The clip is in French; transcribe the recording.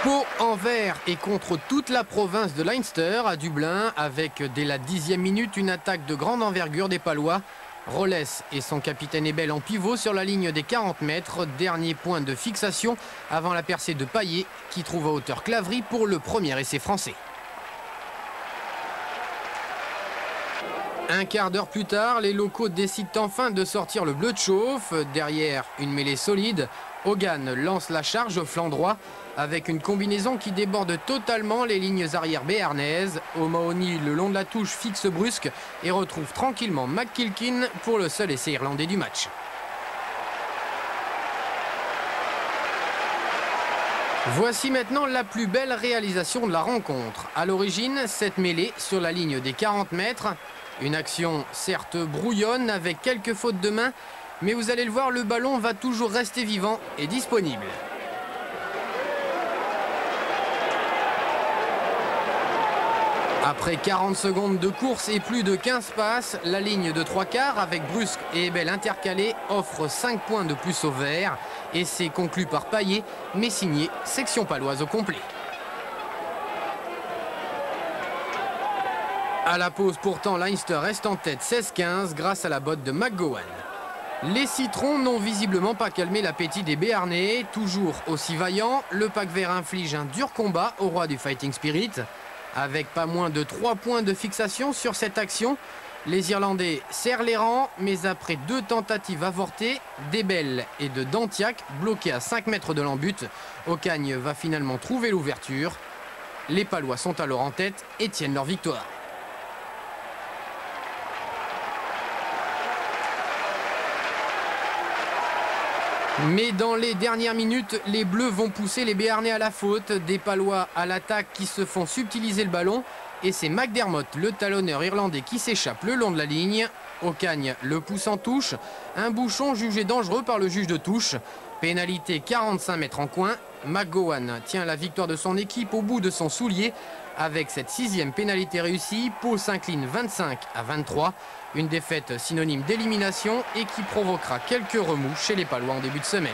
Pau en vert et contre toute la province de Leinster à Dublin avec dès la 10e minute une attaque de grande envergure des Palois. Rolles et son capitaine Ebel en pivot sur la ligne des 40 mètres. Dernier point de fixation avant la percée de Payet qui trouve à hauteur Claverie pour le premier essai français. Un quart d'heure plus tard, les locaux décident enfin de sortir le bleu de chauffe. Derrière une mêlée solide, Hogan lance la charge au flanc droit avec une combinaison qui déborde totalement les lignes arrière béarnaises. O'Mahony le long de la touche fixe brusque et retrouve tranquillement McKilkin pour le seul essai irlandais du match. Voici maintenant la plus belle réalisation de la rencontre. À l'origine, cette mêlée sur la ligne des 40 mètres. Une action certes brouillonne avec quelques fautes de main, mais vous allez le voir, le ballon va toujours rester vivant et disponible. Après 40 secondes de course et plus de 15 passes, la ligne de 3/4 avec Brusque et Ebel intercalés offre 5 points de plus au vert. Et c'est conclu par Payet, mais signé section paloise au complet. À la pause pourtant, Leinster reste en tête 16-15 grâce à la botte de McGowan. Les citrons n'ont visiblement pas calmé l'appétit des Béarnais. Toujours aussi vaillants, le Pack Vert inflige un dur combat au roi du Fighting Spirit. Avec pas moins de 3 points de fixation sur cette action, les Irlandais serrent les rangs, mais après 2 tentatives avortées, d'Ebel et de Dantiac, bloqués à 5 mètres de l'embut, Ocagne va finalement trouver l'ouverture. Les Palois sont alors en tête et tiennent leur victoire. Mais dans les dernières minutes, les Bleus vont pousser les Béarnais à la faute. Des Palois à l'attaque qui se font subtiliser le ballon. Et c'est McDermott, le talonneur irlandais, qui s'échappe le long de la ligne. Ocagne le pousse en touche. Un bouchon jugé dangereux par le juge de touche. Pénalité 45 mètres en coin. McGowan tient la victoire de son équipe au bout de son soulier. Avec cette 6e pénalité réussie, Pau s'incline 25-23. Une défaite synonyme d'élimination et qui provoquera quelques remous chez les Palois en début de semaine.